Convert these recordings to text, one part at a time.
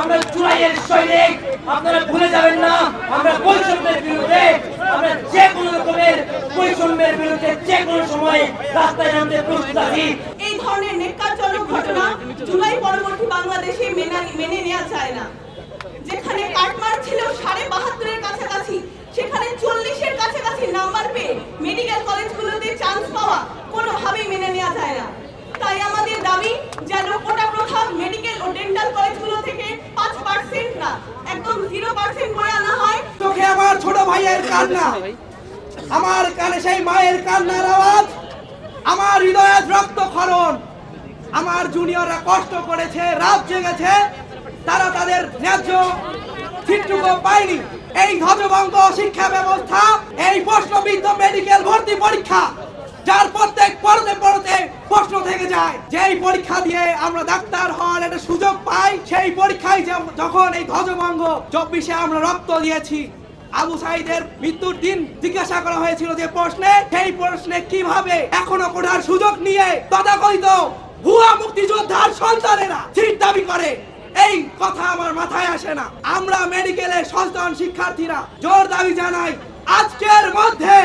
আমরা জুলাইয়ের সৈনিক, আপনারা ভুলে যাবেন না আমরা বৈষম্যের বিরুদ্ধে, আমরা যে কোনো রকমের বৈষম্যের বিরুদ্ধে যে কোনো সময় রাস্তায় নামতে প্রস্তুত আছি। এই ধরনের নেকারজনক ঘটনা জুলাই পরবর্তী বাংলাদেশে মেনে নেওয়া যায় না। যেখানে কাটমার ছিল ৭২.৫ কাছাকাছি, সেখানে ৪০-এর কাছাকাছি নাম্বার পেয়ে মেডিকেল কলেজগুলোতে চান্স পাওয়া কোনোভাবেই মেনে নেওয়া যায় না। তাই আমাদের দাবি যেন কোটা প্রথা মেডিকেল ও ডেন্টাল কলেজগুলো থেকে ৫% না, একদম 0% করে আনা হয়। চোখে আমার ছোট ভাইয়ের কান্না, আমার কানে সেই মায়ের কান্নার আওয়াজ, আমার হৃদয়ে রক্তক্ষরণ। আমার জুনিয়ররা কষ্ট করেছে, রাত জেগেছে, তারা তাদের ন্যায্য সিটটুকু পায়নি। এই ধ্বজভঙ্গ শিক্ষা ব্যবস্থা, এই প্রশ্নবিদ্ধ মেডিকেল ভর্তি পরীক্ষা, যার প্রত্যেক পড়তে পড়তে প্রশ্ন থেকে যায়, যেই পরীক্ষা দিয়ে আমরা ডাক্তার হওয়ার একটা সুযোগ পাই, সেই পরীক্ষায় যখন এই ধ্বজভঙ্গ 24-এ আমরা রক্ত দিয়েছি, আবু সাইদের মৃত্যুর দিন জিজ্ঞাসা করা হয়েছিল যে প্রশ্নে, সেই প্রশ্নে কিভাবে এখনো কোটার সুযোগ নিয়ে তথাকথিত ভুয়া মুক্তিযোদ্ধার সন্তানেরা সিট দাবি করে, এই কথা আমার মাথায় আসে না। আমরা মেডিকেলের সচেতন শিক্ষার্থীরা জোর দাবি জানাই, আজকের মধ্যে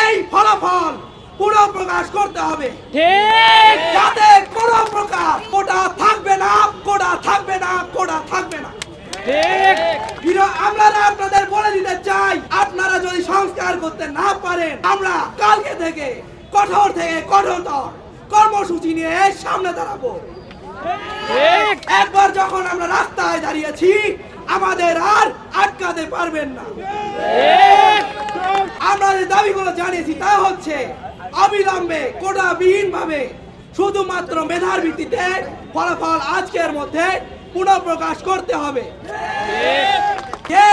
এই ফলাফল পুরো প্রকাশ করতে হবে, যাতে কোনো প্রকার কোটা থাকবে না, কোটা থাকবে না, কোটা থাকবে না। আমরা আপনাদের বলে দিতে চাই, আপনারা যদি সংস্কার করতে না পারেন, আমরা কালকে থেকে কঠোর থেকে কঠোরতর কর্মসূচি নিয়ে সামনে দাঁড়াবো। একবার যখন আমরা রাস্তায় দাঁড়িয়েছি, আমাদের আর আটকাতে পারবেন না। আমরা যে দাবিগুলো জানিয়েছি তা হচ্ছে অবিলম্বে কোটাবিহীন ভাবে শুধুমাত্র মেধার ভিত্তিতে ফলাফল আজকের মধ্যে পুনঃ প্রকাশ করতে হবে। যে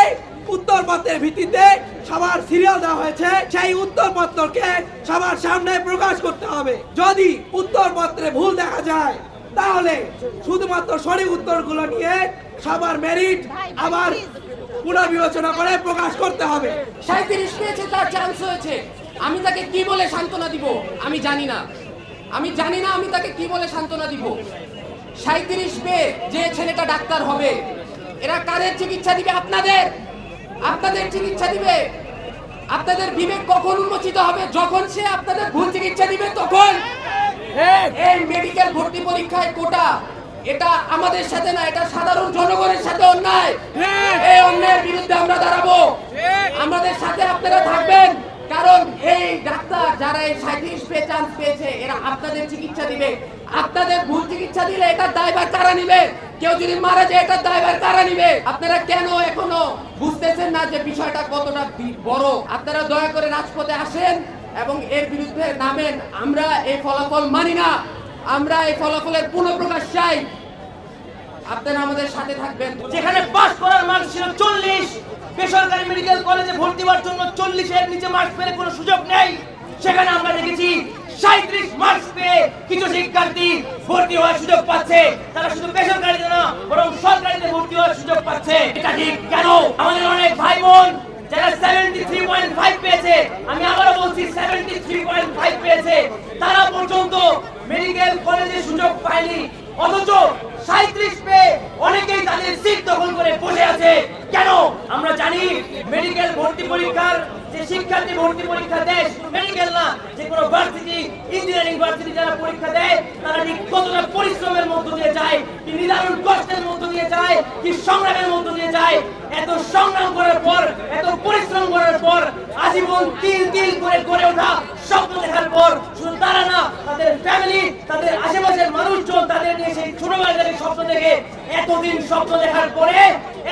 উত্তরপত্রের ভিত্তিতে সবার সিরিয়াল দেওয়া হয়েছে, সেই উত্তরপত্রকে সবার সামনে প্রকাশ করতে হবে। যদি উত্তরপত্রে ভুল দেখা যায়, তাহলে শুধুমাত্র সঠিক উত্তরগুলো নিয়ে সবার মেরিট আবার পুনর্বিবেচনা করে প্রকাশ করতে হবে। 37 পেয়েছে, তার চান্স হয়েছে, আমি তাকে কি বলে সান্ত্বনা দিব? আমি জানি না আমি তাকে কি বলে সান্ত্বনা দিব। 37 পেয়ে যে ছেলেটা ডাক্তার হবে, এরা কাদের চিকিৎসা দিবে? আপনাদের চিকিৎসা দিবে। আপনাদের বিবেক কখন উন্মোচিত হবে? যখন সে আপনাদের ভুল চিকিৎসা দিবে, তখন। এই মেডিকেল ভর্তি পরীক্ষায় কোটা, এটা আমাদের সাথে না, এটা সাধারণ জনগণের সাথে অন্যায়। এই অন্যায়ের বিরুদ্ধে আমরা দাঁড়াবো, আমাদের সাথে আপনারা থাকবেন। কারণ এই ডাক্তার যারা এই 37 পেয়ে চান্স পেয়েছে, এরা আপনাদের চিকিৎসা দিবে। আপনাদের ভুল চিকিৎসা দিলে এটার দায়ভার কারা নিবে? কেউ যদি মারা যায়, এটার দায়ভার কারা নিবে? আপনারা কেন এখনো বুঝতেছেন না যে বিষয়টা কতটা বড়? আপনারা দয়া করে রাজপথে আসেন এবং এর বিরুদ্ধে নামেন। আমরা এই ফলাফল মানি না, আমরা এই ফলাফলের পুনঃপ্রকাশ চাই। আপনারা আমাদের সাথে থাকবেন। যেখানে পাস করার মার্ক ছিল 40, বেসরকারি মেডিকেল কলেজে ভর্তি হওয়ার জন্য 40-এর নিচে মার্কস পেলে কোনো সুযোগ নেই, সেখানে আমরা দেখেছি 37 মার্কস পেয়ে কিছু শিক্ষার্থী ভর্তি হওয়ার সুযোগ পাচ্ছে। তারা শুধু বেসরকারিতে না, বরং সরকারিতে ভর্তি হওয়ার সুযোগ পাচ্ছে। এটা ঠিক কেন? আমাদের অনেক ভাই বোন যারা 73.5 পেয়েছে, আমি আবারও বলছি 73.5 পেয়েছে, তারা পর্যন্ত মেডিকেল কলেজে সুযোগ পায়নি। অথচ 37 পেয়ে অনেকেই তাদের সিট দখল করে বসে আছে। কেন? আমরা জানি মেডিকেল ভর্তি পরীক্ষার যে শিক্ষার্থী ভর্তি পরীক্ষা দেয়, মেডিকেল না, যে কোনো ভার্সিটি, ইঞ্জিনিয়ারিং ভার্সিটি যারা পরীক্ষা দেয়, তারা ঠিক কতটা পরিশ্রমের মধ্য দিয়ে যায়, কি নিদারুণ কষ্টের মধ্য দিয়ে যায়, কি সংগ্রামের মধ্য দিয়ে যায়। এত সংগ্রাম করার পর, এত পরিশ্রম করার পর, আজীবন তিল তিল করে গড়ে ওঠা স্বপ্ন দেখার পর, শুধু তারা না, তাদের ফ্যামিলি, তাদের আশেপাশের মানুষজন তাদের নিয়ে সেই ছোটবেলা থেকে স্বপ্ন দেখে, এতদিন স্বপ্ন দেখার পরে,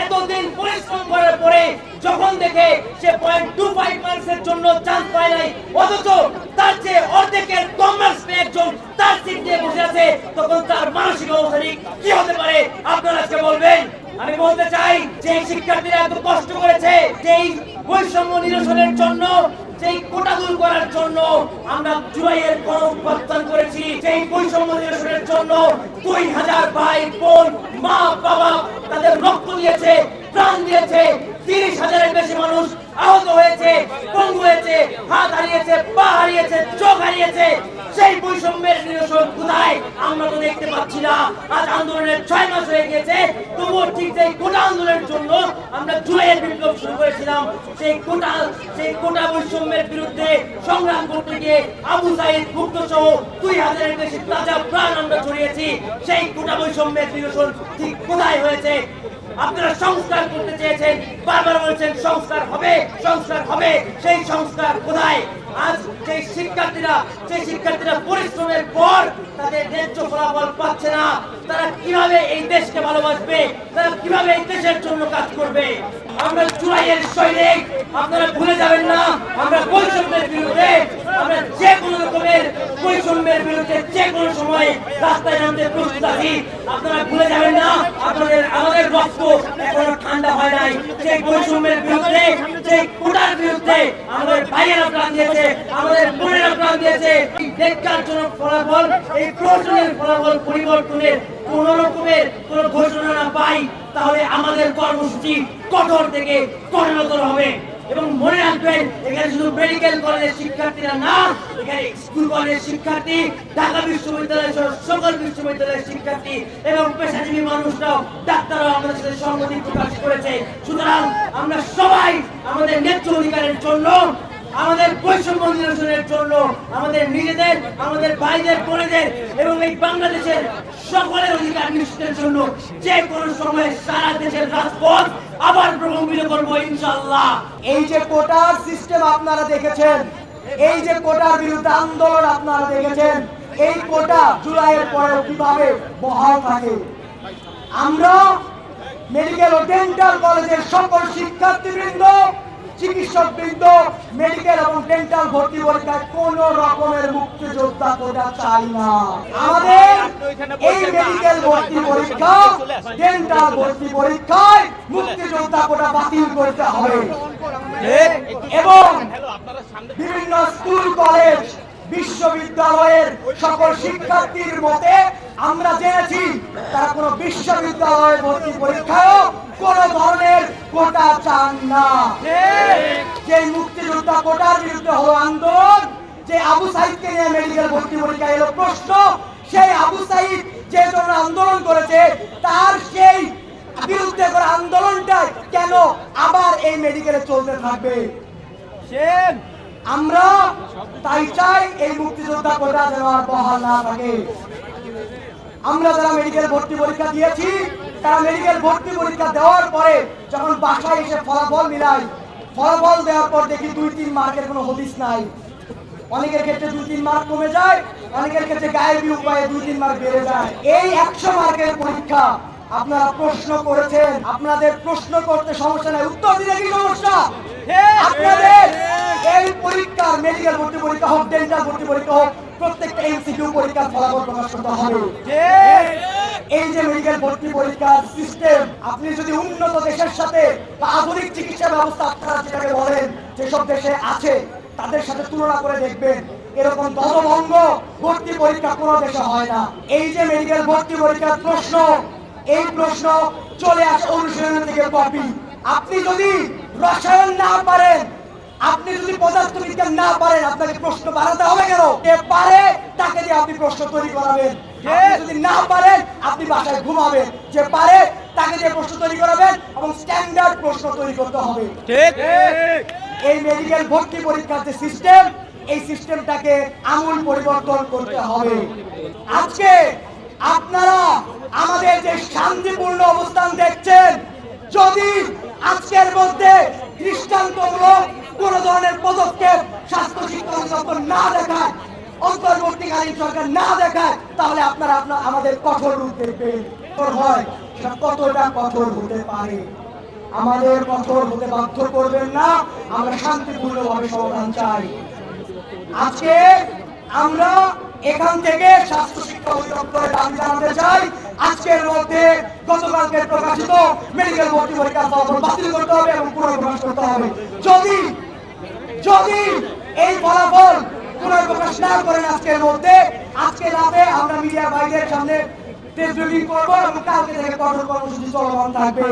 এতদিন পরিশ্রম করার পরে যখন দেখে সে 0.25 মার্কসের জন্য চান্স পায় নাই, অথচ তার যে অর্ধেকের কম মার্কস পেয়ে একজন তার সিট নিয়ে বসে আছে, তখন তার মানসিক অবস্থা কি হতে পারে আপনারা আজকে বলবেন? আমি বলতে চাই যে শিক্ষার্থীরা এত কষ্ট করেছে, যেই বৈষম্য নিরসনের জন্য, যেই কোটা দূর করার জন্য আমরা জুলাইয়ের গণঅভ্যুত্থান করেছি, যেই বৈষম্য নিরসনের জন্য 2000 ভাই বোন, মা বাবা তাদের রক্ত দিয়েছে, প্রাণ দিয়েছে, 30,000-এর বেশি মানুষ আহত হয়েছে, পঙ্গু হয়েছে, হাত হারিয়েছে, পা হারিয়েছে, চোখ হারিয়েছে। সেই বৈষম্যের নিরসন কোথায়? আমরা তো দেখতে পাচ্ছি না। আজ আন্দোলনের 6 মাস হয়ে গেছে, তবুও ঠিক যে আমরা জুলাইয়ের বিপ্লব শুরু করেছিলাম, সেই কোটা বৈষম্যের বিরুদ্ধে সংগ্রাম করতে গিয়ে আবু সাইদ মুক্ত সহ 2000-এর বেশি তাজা প্রাণ আমরা ছড়িয়েছি। সেই কোটা বৈষম্যের বিরোধ ঠিক কোথায় হয়েছে? আপনারা সংস্কার করতে চেয়েছেন, বারবার বলছেন সংস্কার হবে, সংস্কার হবে, সেই সংস্কার কোথায়? আজ সেই শিক্ষার্থীরা পরিশ্রমের পর তাদের ন্যায্য ফলাফল পাচ্ছে না। তারা কিভাবে এই দেশকে ভালোবাসবে? তারা কিভাবে এই দেশের জন্য কাজ করবে? আমরা জুলাইয়ের সৈনিক, আপনারা ভুলে যাবেন না। আমরা বৈষম্যের বিরুদ্ধে, আমরা যে কোনো রকমের বৈষম্যের বিরুদ্ধে যে কোনো সময় রাস্তায় নামতে প্রস্তুত আছি। আপনারা ভুলে যাবেন না, আমাদের রক্ত এখনো ঠান্ডা হয় নাই। সেই বৈষম্যের বিরুদ্ধে, সেই কোটার বিরুদ্ধে আমাদের ভাইয়েরা প্রাণ দিয়েছে, আমাদের বোনেরা প্রাণ দিয়েছে। এই ন্যাক্কারজনক ফলাফল, এই প্রয়োজনের ফলাফল পরিবর্তনের কোন রকমের কোন ঘোষণা না পাই, তাহলে আমাদের কর্মসূচি কঠোর থেকে কঠোরতর হবে। এবং মনে রাখবেন, এখানে শুধু মেডিকেল কলেজের শিক্ষার্থীরা না, এখানে স্কুল কলেজের শিক্ষার্থী, ঢাকা বিশ্ববিদ্যালয় সহ সকল বিশ্ববিদ্যালয়ের শিক্ষার্থী এবং পেশাজীবী মানুষরাও, ডাক্তাররাও আমাদের সাথে সংহতি প্রকাশ করেছে। সুতরাং আমরা সবাই আমাদের ন্যায্য অধিকারের জন্য, আমাদের বৈষম্য নিরসনের জন্য, আমাদের নিজেদের, আমাদের ভাইদের, বোনেদের এবং এই বাংলাদেশের সকলের অধিকার নিশ্চিতের জন্য যে কোনো সময় সারা দেশের রাজপথ আবার প্রকম্পিত করবো ইনশাআল্লাহ। এই যে কোটার সিস্টেম আপনারা দেখেছেন, এই যে কোটার বিরুদ্ধে আন্দোলন আপনারা দেখেছেন, এই কোটা জুলাইয়ের পরেও কিভাবে বহাল থাকে। আমরা মেডিকেল ও ডেন্টাল কলেজের সকল শিক্ষার্থীবৃন্দ, চিকিৎসকবৃন্দ, মেডিকেল এবং ডেন্টাল ভর্তি পরীক্ষায় কোন রকমের মুক্তিযোদ্ধা কোটা চাই না। আমাদের এই মেডিকেল ভর্তি পরীক্ষা, ডেন্টাল ভর্তি পরীক্ষায় মুক্তিযোদ্ধা কোটা বাতিল করতে হবে এবং বিভিন্ন স্কুল কলেজ বিশ্ববিদ্যালয়ের সকল শিক্ষার্থীর মতে আমরা জেনেছি তারা কোনো বিশ্ববিদ্যালয়ের ভর্তি পরীক্ষায় কোন ধরনের কোটা চান না। যে মুক্তিযোদ্ধা কোটার বিরুদ্ধে হলো আন্দোলন, যে আবু সাইদকে নিয়ে মেডিকেল ভর্তি পরীক্ষা এলো প্রশ্ন, সেই আবু সাইদ যে জন্য আন্দোলন করেছে তার সেই বিরুদ্ধে করা আন্দোলনটা কেন আবার এই মেডিকেলে চলতে থাকবে? আমরা তাই চাই এই মুক্তিযোদ্ধা কোটা যেন আর বহাল না থাকে। আমরা যারা মেডিকেল ভর্তি পরীক্ষা দিয়েছি, তারা মেডিকেল ভর্তি পরীক্ষা দেওয়ার পরে যখন বাসায় এসে ফলাফল মিলাই, ফলাফল দেওয়ার পর দেখি 2-3 মার্কের কোনো হদিস নাই। অনেকের ক্ষেত্রে 2-3 মার্ক কমে যায়, অনেকের ক্ষেত্রে গায়েবী উপায়ে 2-3 মার্ক বেড়ে যায়। এই 100 মার্কের পরীক্ষা আপনারা প্রশ্ন করেছেন, আপনাদের প্রশ্ন করতে সমস্যা নাই, উত্তর দিলে কি সমস্যা? আপনাদের এই পরীক্ষা, মেডিকেল ভর্তি পরীক্ষা হোক, ডেন্টাল ভর্তি পরীক্ষা হোক, প্রত্যেকটা এমসিকিউ পরীক্ষার ফলাফল প্রকাশ করতে হবে। এই যে মেডিকেল ভর্তি পরীক্ষার সিস্টেম, আপনি যদি উন্নত দেশের সাথে বা আধুনিক চিকিৎসা ব্যবস্থা আপনারা যেটাকে বলেন যেসব দেশে আছে তাদের সাথে তুলনা করে দেখবেন, এরকম দশভঙ্গ ভর্তি পরীক্ষা কোনো দেশে হয় না। এই যে মেডিকেল ভর্তি পরীক্ষার প্রশ্ন, এই প্রশ্ন চলে আসে অনুশীলন থেকে কপি। আপনি যদি রসায়ন না পারেন, আপনি যদি পদার্থবিজ্ঞান না পারেন, আপনাকে প্রশ্ন বাড়াতে হবে কেন? যে পারে তাকে দিয়ে আপনি প্রশ্ন তৈরি করাবেন। যদি না পারেন আপনি বাসায় ঘুমাবেন। যে পারে তাকে দিয়ে প্রশ্ন তৈরি করাবেন এবং স্ট্যান্ডার্ড প্রশ্ন তৈরি করতে হবে। এই মেডিকেল ভর্তি পরীক্ষার যে সিস্টেম, এই সিস্টেমটাকে আমূল পরিবর্তন করতে হবে। আজকে আপনারা আমাদের যে শান্তিপূর্ণ অবস্থান দেখছেন, যদি আজকের মধ্যে দৃষ্টান্তমূলক কোন ধরনের পদক্ষেপ স্বাস্থ্য শিক্ষা অধিদপ্তর না দেখায়, অন্তর্বর্তীকালীন সরকার না দেখায়, তাহলে আপনারা আমাদের কঠোর রূপ দেখবেন। হয় সেটা কতটা কঠোর হতে পারে, আমাদের কঠোর হতে বাধ্য করবেন না। আমরা শান্তিপূর্ণভাবে সমাধান চাই। আজকে আমরা এখান থেকে স্বাস্থ্য শিক্ষা অধিদপ্তরের দাবি জানাতে চাই, আজকের মধ্যে গতকালকে প্রকাশিত মেডিকেল ভর্তি পরীক্ষার ফলাফল বাতিল করতে হবে এবং পুনর্প্রকাশ করতে হবে। যদি এই ফলাফল পুনর্প্রকাশ না করেন আজকের মধ্যে, আজকে রাতে আমরা মিডিয়া ভাইদের সামনে প্রেস ব্রিফিং করবো এবং কালকে থেকে কঠোর কর্মসূচি চলমান থাকবে।